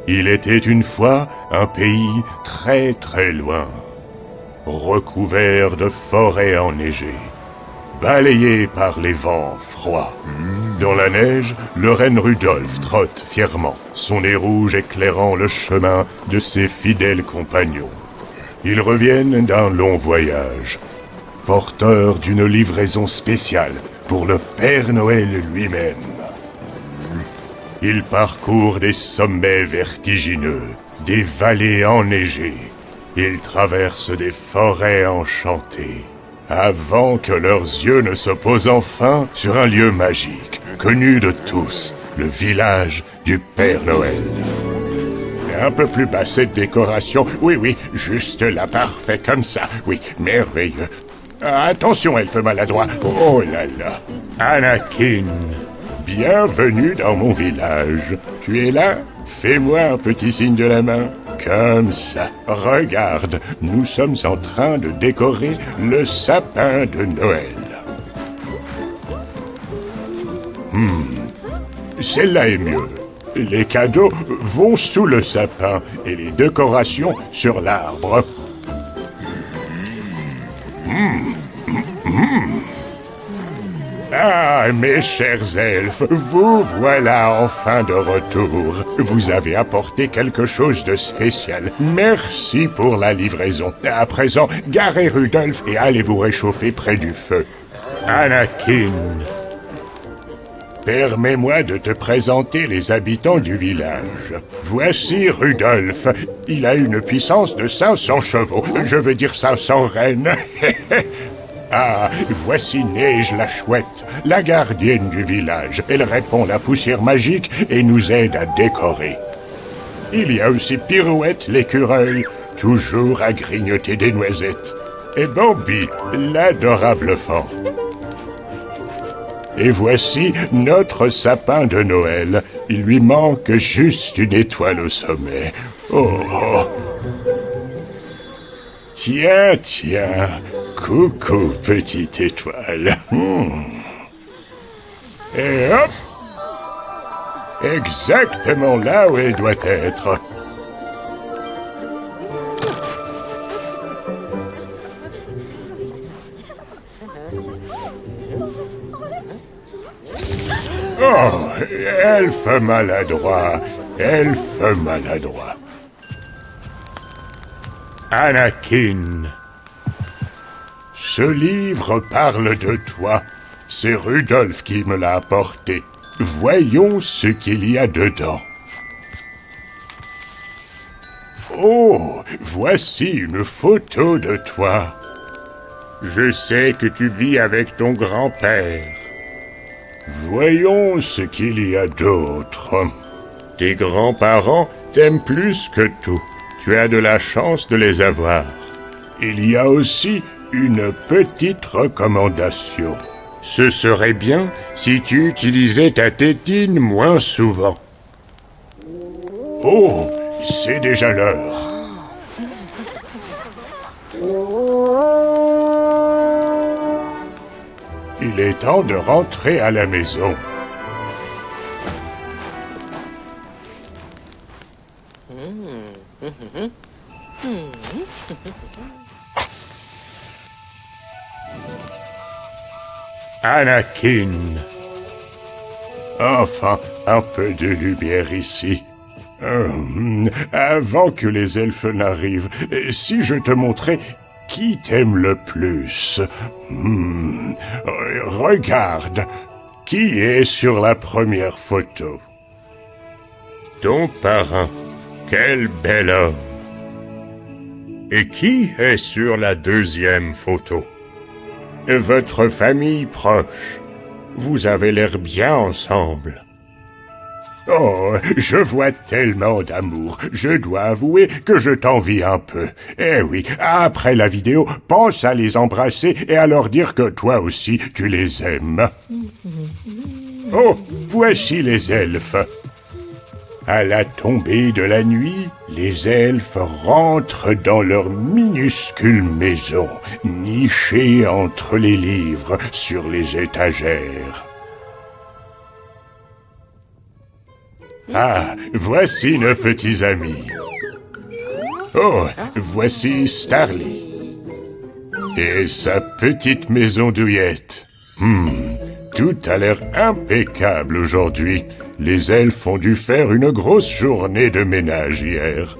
Il était une fois un pays très très loin, recouvert de forêts enneigées, balayé par les vents froids. Dans la neige, le renne Rudolf trotte fièrement, son nez rouge éclairant le chemin de ses fidèles compagnons. Ils reviennent d'un long voyage, porteurs d'une livraison spéciale pour le Père Noël lui-même. Ils parcourent des sommets vertigineux, des vallées enneigées. Ils traversent des forêts enchantées, avant que leurs yeux ne se posent enfin sur un lieu magique, connu de tous, le village du Père Noël. Un peu plus bas cette décoration, oui, juste là, parfait comme ça, oui, merveilleux. Attention, elfe maladroit, oh là là. Anakin, bienvenue dans mon village. Tu es là? Fais-moi un petit signe de la main. Comme ça. Regarde, nous sommes en train de décorer le sapin de Noël. Celle-là est mieux. Les cadeaux vont sous le sapin et les décorations sur l'arbre. Ah, mes chers elfes, vous voilà enfin de retour. Vous avez apporté quelque chose de spécial. Merci pour la livraison. À présent, garez Rudolf et allez vous réchauffer près du feu. Anakin, permets-moi de te présenter les habitants du village. Voici Rudolf. Il a une puissance de 500 chevaux. Je veux dire 500 rennes. Ah, voici Neige la chouette, la gardienne du village. Elle répand la poussière magique et nous aide à décorer. Il y a aussi Pirouette l'écureuil, toujours à grignoter des noisettes. Et Bambi, l'adorable fan. Et voici notre sapin de Noël. Il lui manque juste une étoile au sommet. Oh! Tiens, coucou, petite étoile. Et hop! Exactement là où elle doit être. Oh, elfe maladroit, elfe maladroit. Anakin. Ce livre parle de toi. C'est Rudolf qui me l'a apporté. Voyons ce qu'il y a dedans. Oh, voici une photo de toi. Je sais que tu vis avec ton grand-père. Voyons ce qu'il y a d'autre. Tes grands-parents t'aiment plus que tout. Tu as de la chance de les avoir. Il y a aussi une petite recommandation. Ce serait bien si tu utilisais ta tétine moins souvent. Oh, c'est déjà l'heure. Il est temps de rentrer à la maison. Anakin. Enfin, un peu de lumière ici. Avant que les elfes n'arrivent, si je te montrais qui t'aime le plus. Regarde, qui est sur la première photo? Ton parrain. Quel bel homme. Et qui est sur la deuxième photo? Votre famille proche. Vous avez l'air bien ensemble. Oh, je vois tellement d'amour. Je dois avouer que je t'envie un peu. Eh oui, après la vidéo, pense à les embrasser et à leur dire que toi aussi, tu les aimes. Oh, voici les elfes. À la tombée de la nuit, les elfes rentrent dans leur minuscule maison, nichée entre les livres sur les étagères. Ah, voici nos petits amis. Oh, voici Starly. Et sa petite maison douillette. Tout a l'air impeccable aujourd'hui. Les elfes ont dû faire une grosse journée de ménage hier.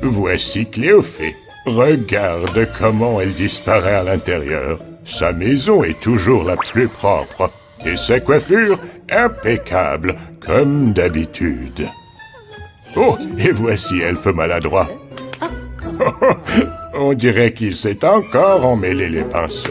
Voici Cléophée. Regarde comment elle disparaît à l'intérieur. Sa maison est toujours la plus propre. Et sa coiffure, impeccable, comme d'habitude. Oh, et voici Elfe maladroit. On dirait qu'il s'est encore emmêlé les pinceaux.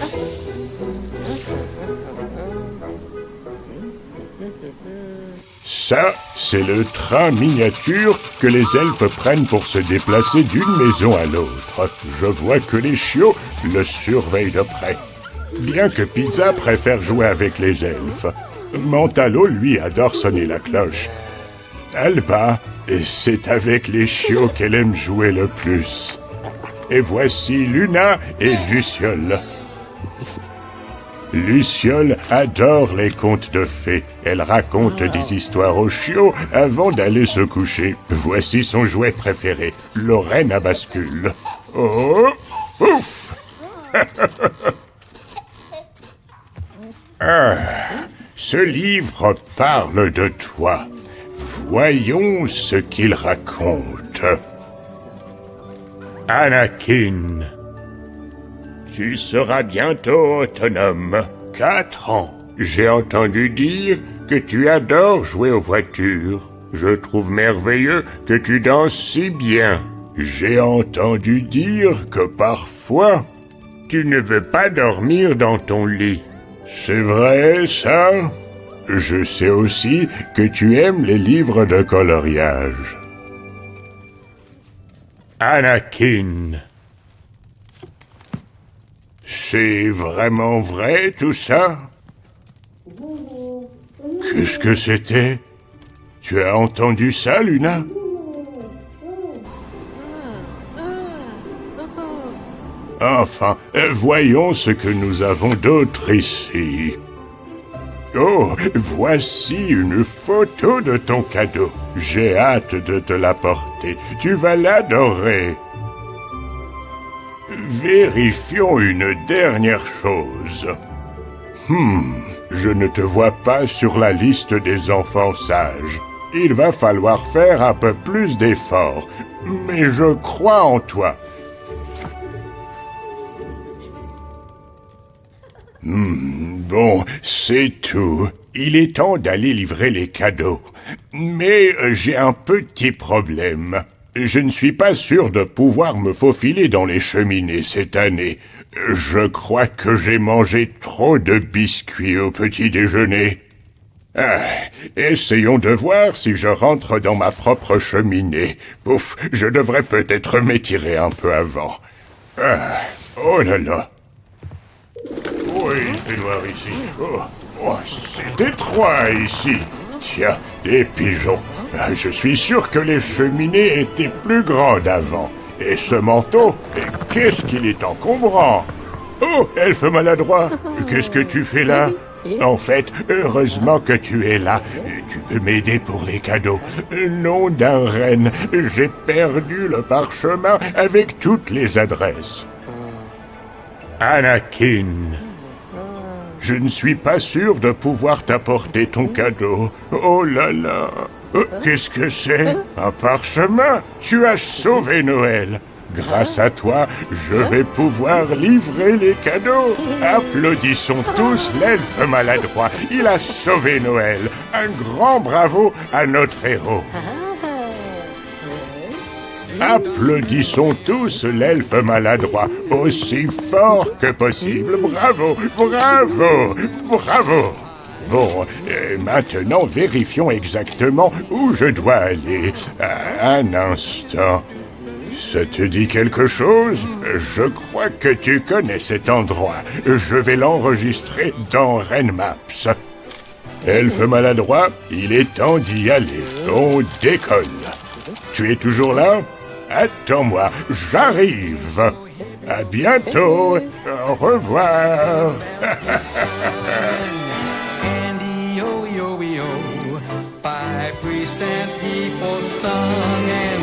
Ça, c'est le train miniature que les elfes prennent pour se déplacer d'une maison à l'autre. Je vois que les chiots le surveillent de près. Bien que Pizza préfère jouer avec les elfes, Mentalo, lui, adore sonner la cloche. Alba, c'est avec les chiots qu'elle aime jouer le plus. Et voici Luna et Luciole. Luciole adore les contes de fées. Elle raconte des histoires aux chiots avant d'aller se coucher. Voici son jouet préféré, Lorraine à bascule. Oh, ouf. Ce livre parle de toi. Voyons ce qu'il raconte. Anakin. Tu seras bientôt autonome. 4 ans. J'ai entendu dire que tu adores jouer aux voitures. Je trouve merveilleux que tu danses si bien. J'ai entendu dire que parfois, tu ne veux pas dormir dans ton lit. C'est vrai, ça? Je sais aussi que tu aimes les livres de coloriage. Anakin. C'est vraiment vrai, tout ça? Qu'est-ce que c'était? Tu as entendu ça, Luna? Enfin, voyons ce que nous avons d'autre ici. Oh, voici une photo de ton cadeau. J'ai hâte de te l'apporter. Tu vas l'adorer. Vérifions une dernière chose. Je ne te vois pas sur la liste des enfants sages. Il va falloir faire un peu plus d'efforts. Mais je crois en toi. Bon, c'est tout. Il est temps d'aller livrer les cadeaux. Mais j'ai un petit problème. Je ne suis pas sûr de pouvoir me faufiler dans les cheminées cette année. Je crois que j'ai mangé trop de biscuits au petit déjeuner. Essayons de voir si je rentre dans ma propre cheminée. Pouf, je devrais peut-être m'étirer un peu avant. Oh là là. Oh, il fait noir ici. Oh, c'est étroit ici. Tiens, des pigeons. Je suis sûr que les cheminées étaient plus grandes avant. Et ce manteau, qu'est-ce qu'il est encombrant. Oh, elfe maladroit, qu'est-ce que tu fais là? En fait, heureusement que tu es là. Tu peux m'aider pour les cadeaux. Nom d'un reine, j'ai perdu le parchemin avec toutes les adresses. Anakin. Je ne suis pas sûr de pouvoir t'apporter ton cadeau. Oh là là. Qu'est-ce que c'est? Un parchemin? Tu as sauvé Noël. Grâce à toi, je vais pouvoir livrer les cadeaux. Applaudissons tous l'elfe maladroit. Il a sauvé Noël. Un grand bravo à notre héros. Applaudissons tous l'elfe maladroit, aussi fort que possible. Bravo, bravo, bravo. Bon, maintenant vérifions exactement où je dois aller. Un instant. Ça te dit quelque chose? Je crois que tu connais cet endroit. Je vais l'enregistrer dans Renmaps. Elfe maladroit, il est temps d'y aller. On décolle. Tu es toujours là? Attends-moi, j'arrive. À bientôt. Au revoir. Andy, oh, yo, yo. By priest and people sung and